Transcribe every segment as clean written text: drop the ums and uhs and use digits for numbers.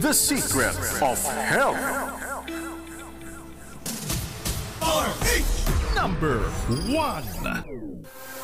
The Secret of Health. Number 1.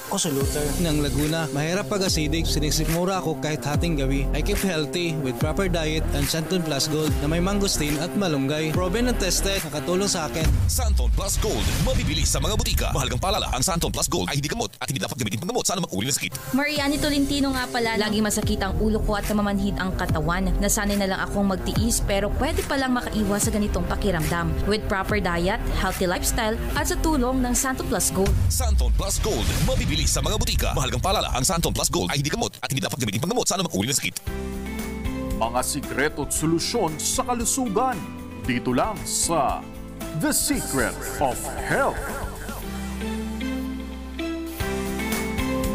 Ako si Luther ng Laguna. Mahirap pag acidic, sinisikmura ako kahit hating gawi. I keep healthy with proper diet and Santon Plus Gold na may mangosteen at malunggay. Proven and tested, nakatulong sa akin. Santon Plus Gold, mabibili sa mga butika. Mahalagang paalala, ang Santon Plus Gold ay hindi gamot at hindi dapat gamitin panggamot sa anumang uri ng sakit. Mariani Tolentino nga pala, laging masakit ang ulo ko at namamanhid ang katawan. Nasanay na lang akong magtiis pero pwede palang makaiwas sa ganitong pakiramdam. With proper diet, healthy lifestyle at sa tulong ng Santon Plus Gold. Santon Plus Gold, mabibili sa mga butika. Mahalagang paalala, ang Santon Plus Gold ay hindi gamot at hindi dapat gamitin panggamot sa anumang uri ng sakit. Mga sikreto at solusyon sa kalusugan. Dito lang sa The Secret of Health.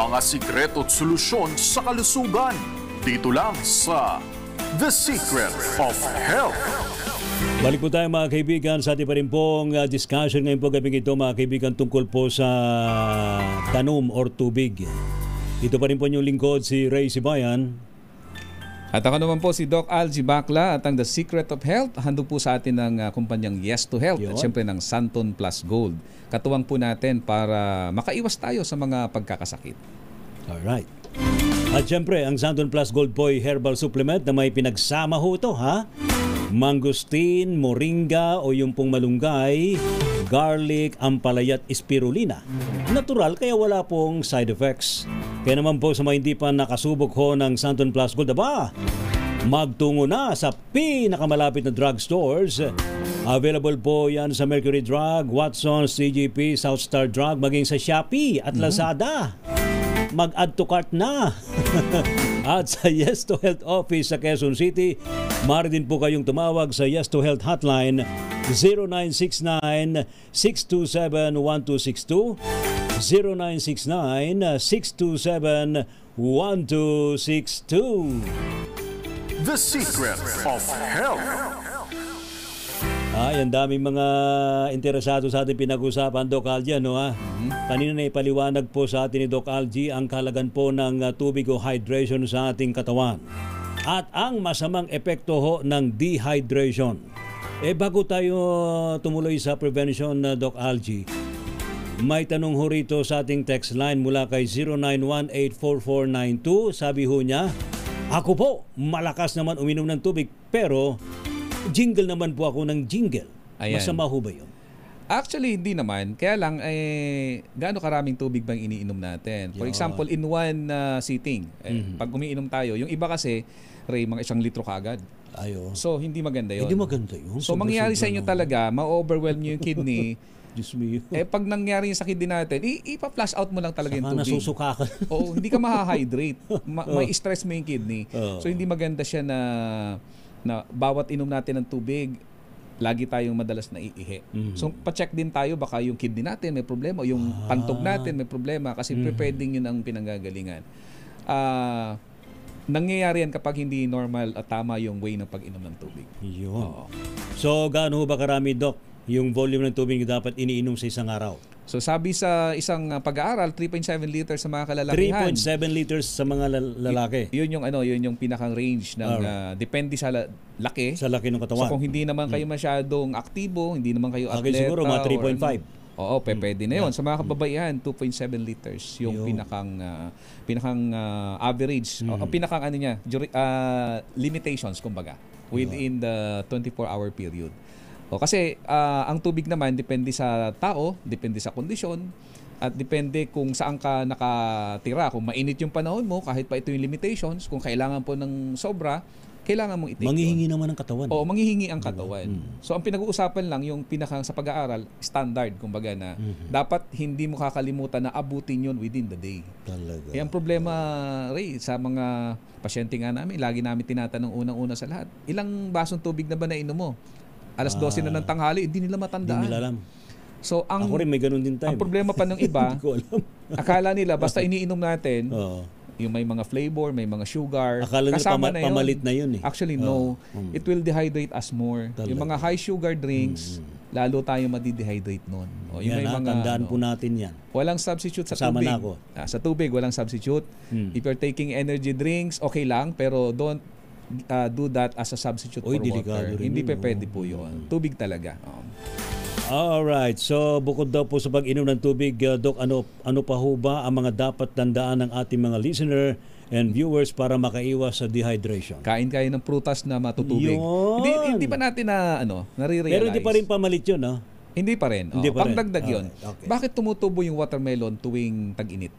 Mga sikreto at solusyon sa kalusugan. Dito lang sa The Secret of Health. Balik po tayo mga kaibigan sa ating pa rin pong discussion ngayon po gabing ito mga kaibigan tungkol po sa tanom or tubig. Ito pa rin po yung lingkod si Ray Sibayan. At ako naman po si Doc Algie Bacla at ang The Secret of Health. Handog po sa atin ng kumpanyang Yes to Health at syempre ng Santon Plus Gold. Katuwang po natin para makaiwas tayo sa mga pagkakasakit. Alright. At syempre ang Santon Plus Gold po ay herbal supplement na may pinagsama ho ito ha. Mangosteen, moringa o yung pong malunggay, garlic, ampalaya at spirulina. Natural kaya wala pong side effects. Kaya naman po sa mga hindi pa nakasubok ho ng Santon Plus Gold, magtungo na sa pinakamalapit na drugstores. Available po yan sa Mercury Drug, Watson's, CGP, Southstar Drug, maging sa Shopee at Lazada. Mag-add to cart na. At sa Yes to Health office sa Quezon City, maaari din po kayong tumawag sa Yes to Health hotline 0969-627-1262, 0969-627-1262. The Secret of Health. Ay, ang daming mga interesado sa ating pinag-usapan, Doc Algie, no ha? Kanina na ipaliwanag po sa atin ni Doc Algie ang kalagan po ng tubig o hydration sa ating katawan. At ang masamang epekto ho ng dehydration. Bago tayo tumuloy sa prevention, Doc Algie, may tanong ho rito sa ating text line mula kay 09184492. Sabi ho niya, ako po, malakas naman uminom ng tubig pero jingle naman po ako ng jingle. Ayan. Masama ho ba yun? Actually, hindi naman. Kaya lang, gaano karaming tubig bang iniinom natin? For example, in one sitting, pag umiinom tayo, yung iba kasi, Ray, mga 1 litro kaagad. Ayo. So, hindi maganda yun. Hindi maganda yun. So, mangyayari sa inyo talaga, ma-overwhelm nyo yung kidney. Diyos me. Pag nangyari yung sa kidney natin, ipa-flush out mo lang talaga yung tubig. Nasusuka ka. Oo, hindi ka mahahydrate. May stress mo yung kidney. So, hindi maganda siya na bawat inom natin ng tubig, lagi tayong madalas na iihi. So, pa-check din tayo, baka yung kidney natin may problema, o yung pantog natin may problema, kasi pwedeng yun ang pinanggagalingan. Nangyayari yan kapag hindi normal at tama yung way ng pag-inom ng tubig. Yun. So, gaano ba karami, Doc, yung volume ng tubig na dapat iniinom sa isang araw? So sabi sa isang pag-aaral, 3.7 liters sa mga kalalakihan. 3.7 liters sa mga lalaki. Yun yung pinakang range ng depende sa laki. Sa laki ng katawan. So kung hindi naman kayo masyadong aktibo, hindi naman kayo atleta. Siguro mga 3.5. Oo, pwede na yun. Sa mga kababaihan, 2.7 liters yung pinakang average. O pinakang limitations kumbaga within the 24-hour period. Kasi ang tubig naman depende sa tao, depende sa kondisyon, at depende kung saan ka nakatira. Kung mainit yung panahon mo, kahit pa ito yung limitations, kung kailangan po ng sobra, kailangan mong i-take. Manghihingi naman ang katawan. Oo, manghihingi ang katawan. So ang pinag-uusapan lang yung sa pag-aaral, standard, kumbaga na dapat hindi mo kakalimutan na abutin yun within the day. Talaga. Ang problema, Ray, sa mga pasyente nga namin, lagi namin tinatanong unang-una sa lahat, ilang basong tubig na ba nainom mo? Alas 12 na ng tanghali, hindi nila matandaan. Hindi nila alam. So, ako rin may ganun din time. Ang problema pa ng iba, hindi ko alam. akala nila basta iniinom natin, yung may mga flavor, may mga sugar, akala kasama nila pamalit na yun eh. Actually, no. It will dehydrate us more. Talaga. Yung mga high sugar drinks, lalo tayo madidehydrate nun. Yung may mga, tandaan po natin yan. Walang substitute sa kasama tubig. Na ako. Sa tubig, walang substitute. If you're taking energy drinks, okay lang, pero don't do that as a substitute Oy, for delikado water. rin Hindi yun, pa pwede po yun. Tubig talaga. Alright, so bukod daw po sa pag-inom ng tubig, Doc, ano pa ho ba ang mga dapat tandaan ng ating mga listener and viewers para makaiwas sa dehydration? Kain kayo ng prutas na matutubig. Yun. Hindi pa natin nare-realize. Pero hindi pa rin pamalit yun, no? Hindi pa rin. Hindi pa rin. Pangdagdag yun. Okay. Bakit tumutubo yung watermelon tuwing tag-init?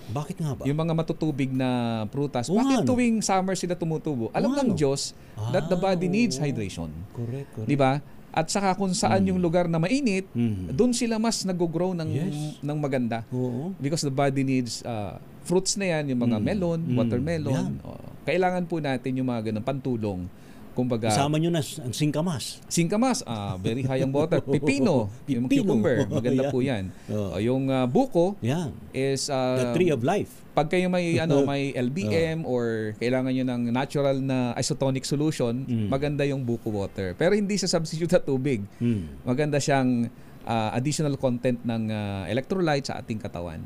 Bakit nga ba? Yung mga matutubig na prutas, Oo bakit nga, no? tuwing summer sila tumutubo? Alam ng Diyos that the body needs hydration. Correct. Di ba? At saka kung saan yung lugar na mainit, doon sila mas nag-grow ng maganda. Oo. Because the body needs fruits na yan, yung mga melon, watermelon. Kailangan po natin yung mga ganun pantulong. Kumbaga, Kasama nyo na ang singkamas. singkamas, very high ang water. Pipino, yung cucumber, maganda po yan. Yung buko Yan. is The tree of life. pag kayo may may LBM or kailangan nyo ng natural na isotonic solution, maganda yung buko water. Pero hindi sa substitute sa tubig. Maganda siyang additional content ng electrolyte sa ating katawan.